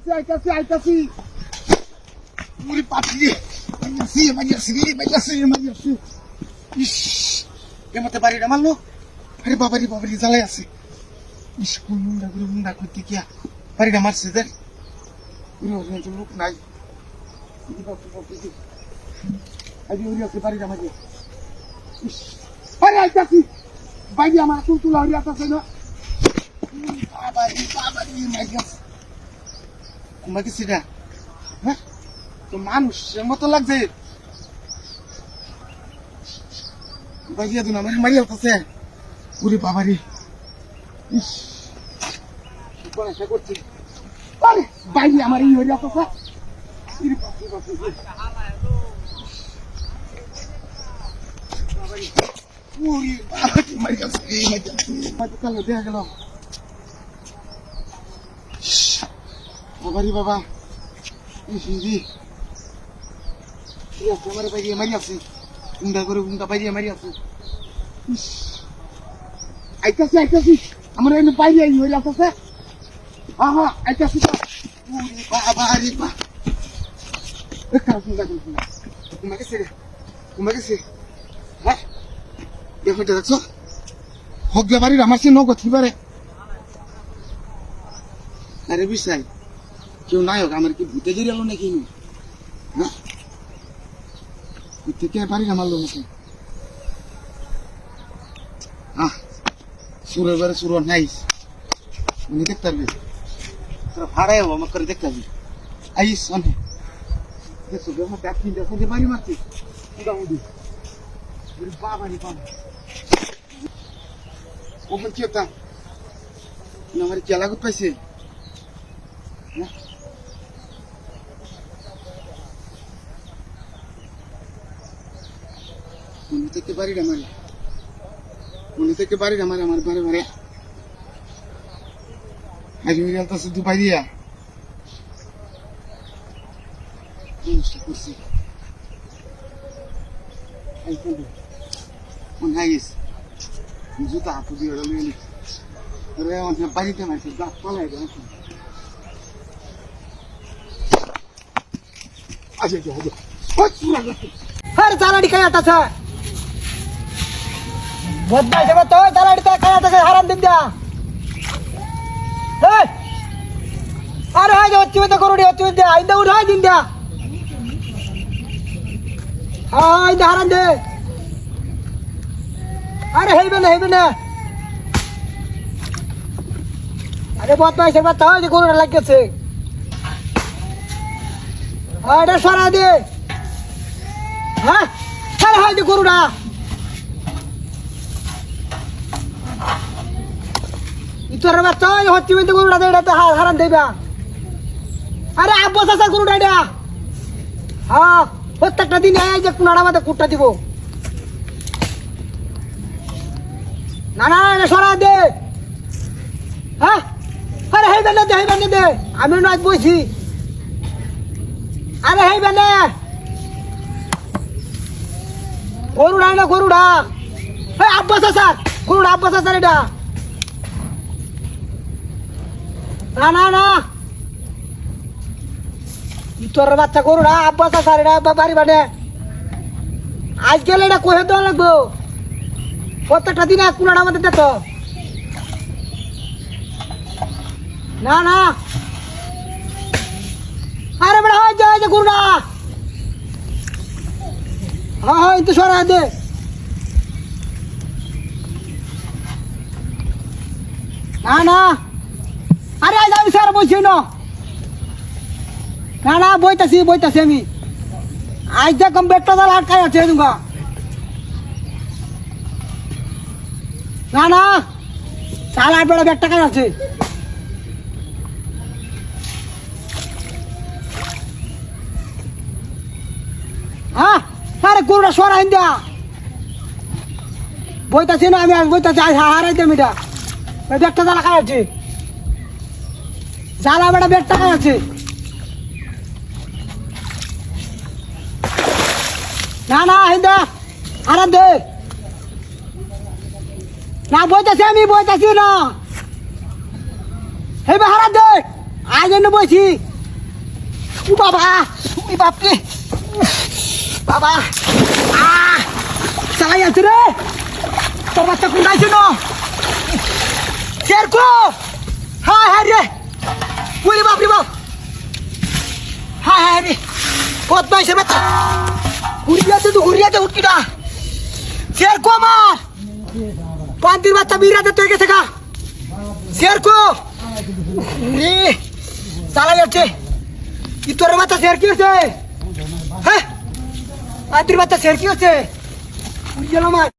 আইতাছি মুড়ি পাঠিয়ে মাইয়াছি ইস এমতে বাড়ি না মারলো আরে বাবারি জ্বালাই আছে ইস কোন মুন্ডা করতে গিয়া বাড়িটা মারছে দেখ লোক নাই বাড়িটা মাঝে ইস আরে আইতাছি বাইরে আমার তুলা হরিয়া আছে না বাবারি মাইয়াছি কুমাইছি না হ্যাঁ তো মানুষের মতো লাগছে বাইরিয়া দিন আমার মারিয়া আছে উরে বাবারি ইস করছি আরে বাইরে আমার এই হরিয়া আছে দেখা গেল বাবারি বাবা হিন্দি আমার বাইরে মারি আছে উন্ডা করে উন্ডা বাইরে মারি আছে আইতাছি আমার এমনি বাইরে আই হইলে আছে হ্যাঁ আইতাছি বাবা আরে বা কুমাকে হ্যাঁ দেখো দেখছো হকলা বাড়ির আমার সে নগদ পারে আরে বিষয় কেউ নাই হোক আমার কি ভূতে জড়িয়ে এলো নাকি হ্যাঁ ভূতে কে পারি না মারলো নাকি সুরের বারে সুর নাই উনি দেখতে পারবি তোরা ভাড়াই হবো আমার করে দেখতে পারবি আইস অনেক দেখছো আমার ব্যাগ কিনতে সঙ্গে বাড়ি মারছি মোটামুটি বাবারি বাবা ওখানে কি হতাম আমার কি লাগুত পাইছে মনে থেকে বাড়িটা মারে আমার বারে আজমির আলতাছে দুপাই দিয়া করছি জুতা হাতে দিয়ে বাড়িতে মারছে গাছ পালাই हर चालाडी काय आता छ बदमाश आहे तो चालाडी काय आता हराम दिन द्या हे अरे हाय होती होती करोडी होती द्या इंदा उड हाय दिन द्या हाय इंदा हराम दे अरे हे बने अरे बदमाश आहे तो जे करोड लागेছে अरे सरा दे হ্যাঁ আরে হাই যে গরুটা ইতর বাচ্চা হচ্ছে কিন্তু গরুটা দেড়া তো হারান দেবা আরে আব্বাস আছে গরুটা এটা হ্যাঁ প্রত্যেকটা দিন এই যে কুনাড়া মধ্যে কুটটা দিব না সরা দে হ্যাঁ আরে হেই বেনে দে আমি নাচ বইছি আরে হেই বেনে গরুড়া না গরুড়া আব্বাস স্যার গরুড়া আব্বাস স্যার এটা না তোর বাচ্চা গরুড়া আব্বাস স্যার এটা বাড়ি বাড়ে আজ গেলে এটা কোহে দেওয়া লাগবো প্রত্যেকটা দিন এক কুলাটা আমাদের দেখো না আরে বেড়া হয় যে গরুড়া হ্যাঁ তো সরা দে না আরে আজ আমি স্যার বলছি না বইতাছি আমি আজ দেখম বেটটা জাল আটকাই আছে দুগা না সাল আট বেড়া বেটটা কাই আছে হ্যাঁ আরে গরুটা সরা হিন্দা বইতাছি না আমি বইতাছি হারাইতে মিটা বেটটা জ্বালা খাই আছে জ্বালা বেড়া বেটটা খাই আছে না হিন্দা হারান দে না বইতাছি না হেবা হারান দে আজ এনে বইছি ও বাবা ওই বাপরে বাবা চালাই আছে রে তোর বাচ্চা কোনটাইছে না শেরকো হ্যাঁ হ্যাঁ রে ওরে বাপরে বাপ হ্যাঁ হ্যাঁ রে কত নয়সের বাচ্চা ঘুরিয়াতে উঠকিটা শেরকো আমার পান্তির বাচ্চা বিরাতে তুই গেছে গা শেরকো রে চালাই যাচ্ছে কি তোর বাচ্চা শের কি হচ্ছে হ্যাঁ পান্তির বাচ্চা শের কি হচ্ছে গেল আমার